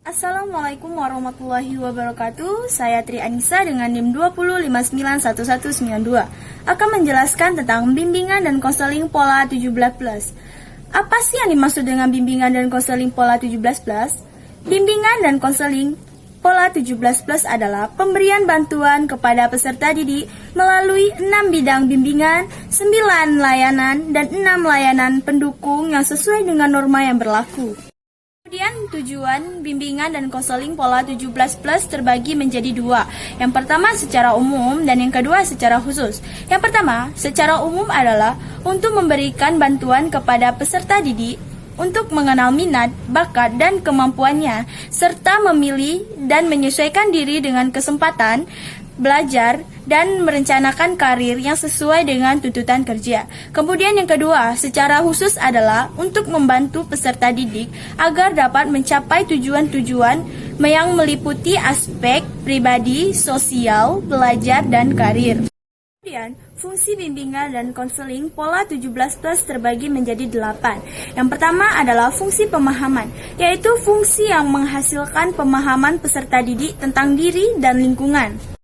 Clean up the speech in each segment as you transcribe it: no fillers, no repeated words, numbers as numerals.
Assalamualaikum warahmatullahi wabarakatuh. Saya Tri Anissa dengan NIM 20591192 akan menjelaskan tentang bimbingan dan konseling pola 17+. Apa sih yang dimaksud dengan bimbingan dan konseling pola 17+? Bimbingan dan konseling pola 17+ adalah pemberian bantuan kepada peserta didik melalui 6 bidang bimbingan, 9 layanan, dan 6 layanan pendukung yang sesuai dengan norma yang berlaku. Kemudian tujuan bimbingan dan konseling pola 17+ terbagi menjadi dua. Yang pertama secara umum dan yang kedua secara khusus. Yang pertama secara umum adalah untuk memberikan bantuan kepada peserta didik untuk mengenal minat, bakat, dan kemampuannya, serta memilih dan menyesuaikan diri dengan kesempatan belajar dan merencanakan karir yang sesuai dengan tuntutan kerja. Kemudian yang kedua, secara khusus adalah untuk membantu peserta didik agar dapat mencapai tujuan-tujuan yang meliputi aspek pribadi, sosial, belajar, dan karir. Kemudian, fungsi bimbingan dan konseling pola 17+ terbagi menjadi 8. Yang pertama adalah fungsi pemahaman, yaitu fungsi yang menghasilkan pemahaman peserta didik tentang diri dan lingkungan.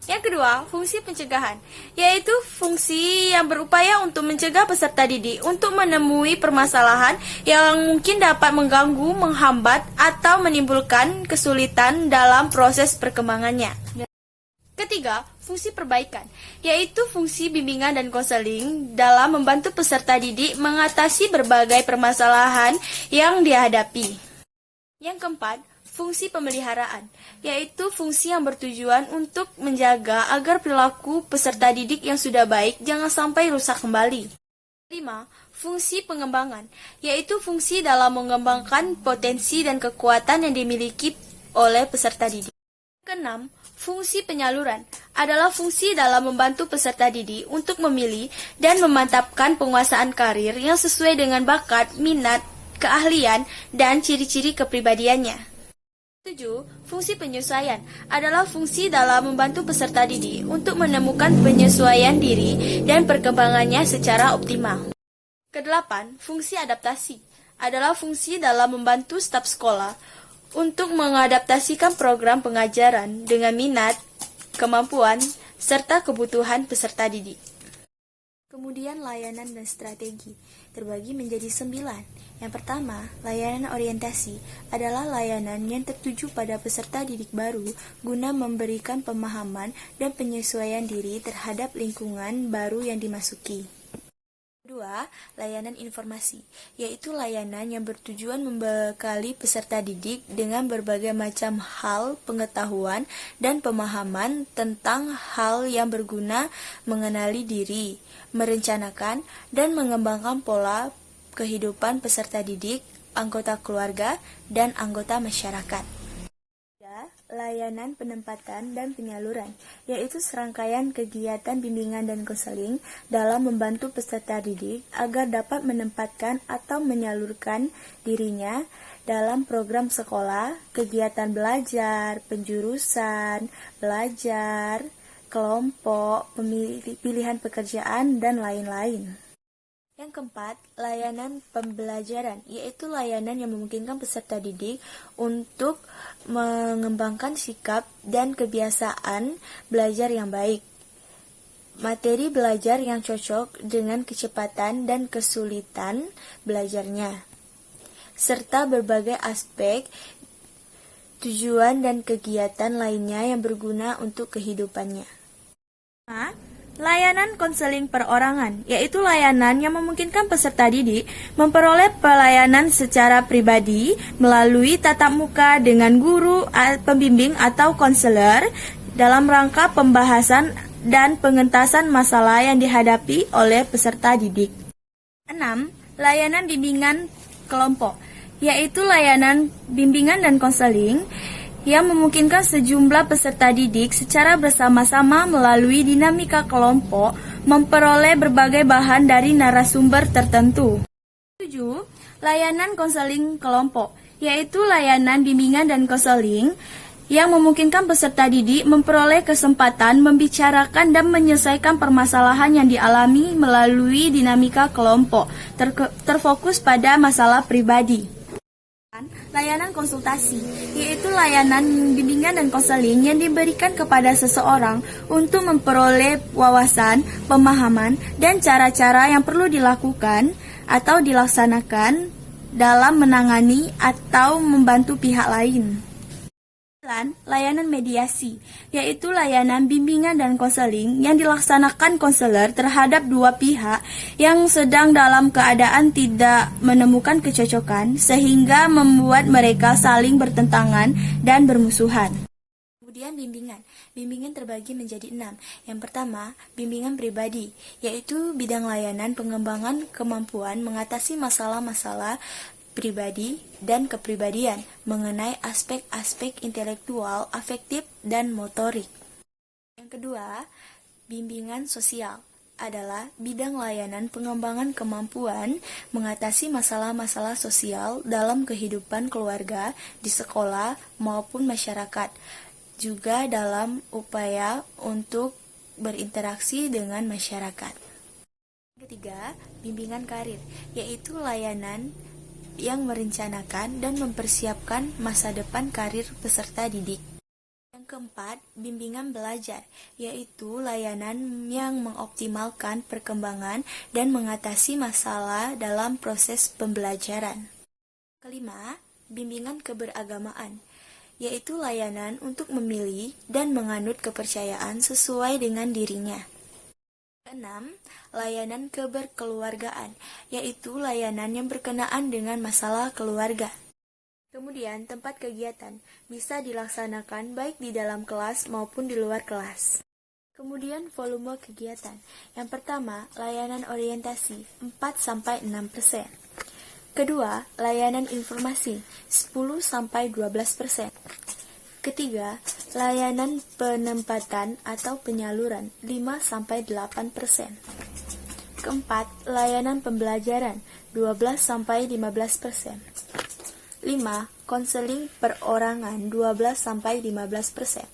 Yang kedua, fungsi pencegahan, yaitu fungsi yang berupaya untuk mencegah peserta didik untuk menemui permasalahan yang mungkin dapat mengganggu, menghambat, atau menimbulkan kesulitan dalam proses perkembangannya. Ketiga, fungsi perbaikan, yaitu fungsi bimbingan dan konseling dalam membantu peserta didik mengatasi berbagai permasalahan yang dihadapi. Yang keempat, fungsi pemeliharaan, yaitu fungsi yang bertujuan untuk menjaga agar perilaku peserta didik yang sudah baik jangan sampai rusak kembali. 5. Fungsi pengembangan, yaitu fungsi dalam mengembangkan potensi dan kekuatan yang dimiliki oleh peserta didik. Keenam, fungsi penyaluran adalah fungsi dalam membantu peserta didik untuk memilih dan memantapkan penguasaan karir yang sesuai dengan bakat, minat, keahlian, dan ciri-ciri kepribadiannya. 7. Fungsi penyesuaian adalah fungsi dalam membantu peserta didik untuk menemukan penyesuaian diri dan perkembangannya secara optimal. Kedelapan, fungsi adaptasi adalah fungsi dalam membantu staf sekolah untuk mengadaptasikan program pengajaran dengan minat, kemampuan, serta kebutuhan peserta didik. Kemudian layanan dan strategi terbagi menjadi 9. Yang pertama, layanan orientasi adalah layanan yang tertuju pada peserta didik baru guna memberikan pemahaman dan penyesuaian diri terhadap lingkungan baru yang dimasuki. Kedua, layanan informasi, yaitu layanan yang bertujuan membekali peserta didik dengan berbagai macam hal pengetahuan dan pemahaman tentang hal yang berguna mengenali diri, merencanakan dan mengembangkan pola kehidupan peserta didik, anggota keluarga, dan anggota masyarakat. Layanan penempatan dan penyaluran, yaitu serangkaian kegiatan bimbingan dan konseling dalam membantu peserta didik agar dapat menempatkan atau menyalurkan dirinya dalam program sekolah, kegiatan belajar, penjurusan, belajar, kelompok, pilihan pekerjaan, dan lain-lain. Yang keempat, layanan pembelajaran, yaitu layanan yang memungkinkan peserta didik untuk mengembangkan sikap dan kebiasaan belajar yang baik, materi belajar yang cocok dengan kecepatan dan kesulitan belajarnya, serta berbagai aspek tujuan dan kegiatan lainnya yang berguna untuk kehidupannya. Layanan konseling perorangan, yaitu layanan yang memungkinkan peserta didik memperoleh pelayanan secara pribadi melalui tatap muka dengan guru, pembimbing atau konselor dalam rangka pembahasan dan pengentasan masalah yang dihadapi oleh peserta didik. 6. Layanan bimbingan kelompok, yaitu layanan bimbingan dan konseling yang memungkinkan sejumlah peserta didik secara bersama-sama melalui dinamika kelompok memperoleh berbagai bahan dari narasumber tertentu. 7. Layanan konseling kelompok, yaitu layanan bimbingan dan konseling yang memungkinkan peserta didik memperoleh kesempatan membicarakan dan menyelesaikan permasalahan yang dialami melalui dinamika kelompok, terfokus pada masalah pribadi. Layanan konsultasi, yaitu layanan bimbingan dan konseling yang diberikan kepada seseorang untuk memperoleh wawasan, pemahaman, dan cara-cara yang perlu dilakukan atau dilaksanakan dalam menangani atau membantu pihak lain. Layanan mediasi, yaitu layanan bimbingan dan konseling yang dilaksanakan konselor terhadap dua pihak yang sedang dalam keadaan tidak menemukan kecocokan sehingga membuat mereka saling bertentangan dan bermusuhan. Kemudian bimbingan terbagi menjadi 6. Yang pertama, bimbingan pribadi, yaitu bidang layanan pengembangan kemampuan mengatasi masalah-masalah pribadi dan kepribadian mengenai aspek-aspek intelektual, afektif, dan motorik. Yang kedua, bimbingan sosial adalah bidang layanan pengembangan kemampuan mengatasi masalah-masalah sosial dalam kehidupan keluarga, di sekolah, maupun masyarakat, juga dalam upaya untuk berinteraksi dengan masyarakat. Ketiga, bimbingan karir, yaitu layanan yang merencanakan dan mempersiapkan masa depan karir peserta didik. Yang keempat, bimbingan belajar, yaitu layanan yang mengoptimalkan perkembangan dan mengatasi masalah dalam proses pembelajaran. Kelima, bimbingan keberagamaan, yaitu layanan untuk memilih dan menganut kepercayaan sesuai dengan dirinya. Keenam, layanan keberkeluargaan, yaitu layanan yang berkenaan dengan masalah keluarga. Kemudian, tempat kegiatan bisa dilaksanakan baik di dalam kelas maupun di luar kelas. Kemudian, volume kegiatan. Yang pertama, layanan orientasi 4-6%. Kedua, layanan informasi 10-12%. Ketiga, layanan penempatan atau penyaluran 5-8%. Keempat, layanan pembelajaran 12-15%. 5. Konseling perorangan 12-15%.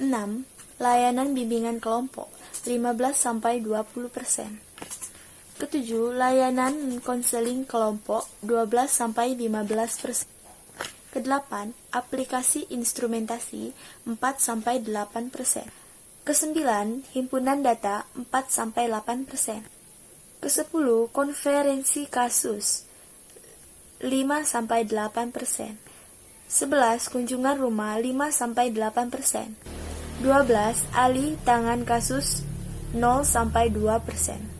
6. Layanan bimbingan kelompok 15-20%. Ketujuh, layanan konseling kelompok 12-15%. Kedelapan, aplikasi instrumentasi 4-8%. Kesembilan, himpunan data 4-8%. Kesepuluh, konferensi kasus 5-8%. 11, kunjungan rumah 5-8%. 12, alih tangan kasus 0-2%.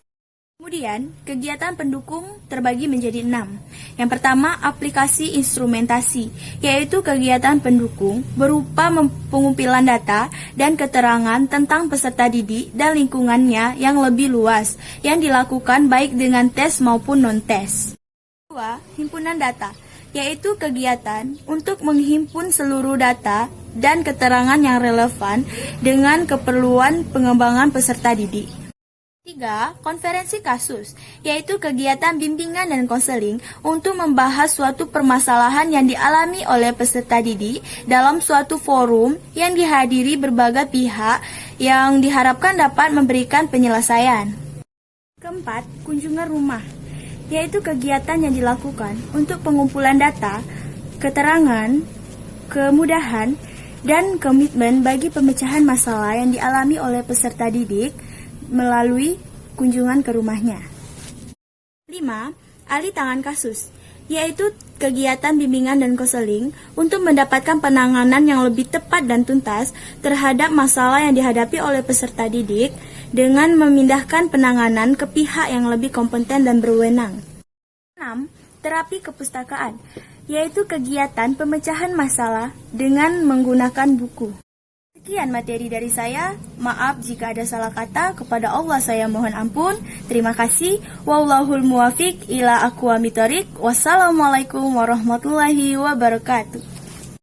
Kemudian, kegiatan pendukung terbagi menjadi 6. Yang pertama, aplikasi instrumentasi, yaitu kegiatan pendukung berupa pengumpulan data dan keterangan tentang peserta didik dan lingkungannya yang lebih luas, yang dilakukan baik dengan tes maupun non-tes. Kedua, himpunan data, yaitu kegiatan untuk menghimpun seluruh data dan keterangan yang relevan dengan keperluan pengembangan peserta didik. 3. Konferensi kasus, yaitu kegiatan bimbingan dan konseling untuk membahas suatu permasalahan yang dialami oleh peserta didik dalam suatu forum yang dihadiri berbagai pihak yang diharapkan dapat memberikan penyelesaian. Keempat, kunjungan rumah, yaitu kegiatan yang dilakukan untuk pengumpulan data, keterangan, kemudahan, dan komitmen bagi pemecahan masalah yang dialami oleh peserta didik melalui kunjungan ke rumahnya. 5. Alih tangan kasus, yaitu kegiatan bimbingan dan konseling untuk mendapatkan penanganan yang lebih tepat dan tuntas terhadap masalah yang dihadapi oleh peserta didik dengan memindahkan penanganan ke pihak yang lebih kompeten dan berwenang. 6. Terapi kepustakaan, yaitu kegiatan pemecahan masalah dengan menggunakan buku. Sekian materi dari saya. Maaf jika ada salah kata. Kepada Allah saya mohon ampun. Terima kasih. Wallahul muwafiq ila aqwamit thoriq. Wassalamualaikum warahmatullahi wabarakatuh.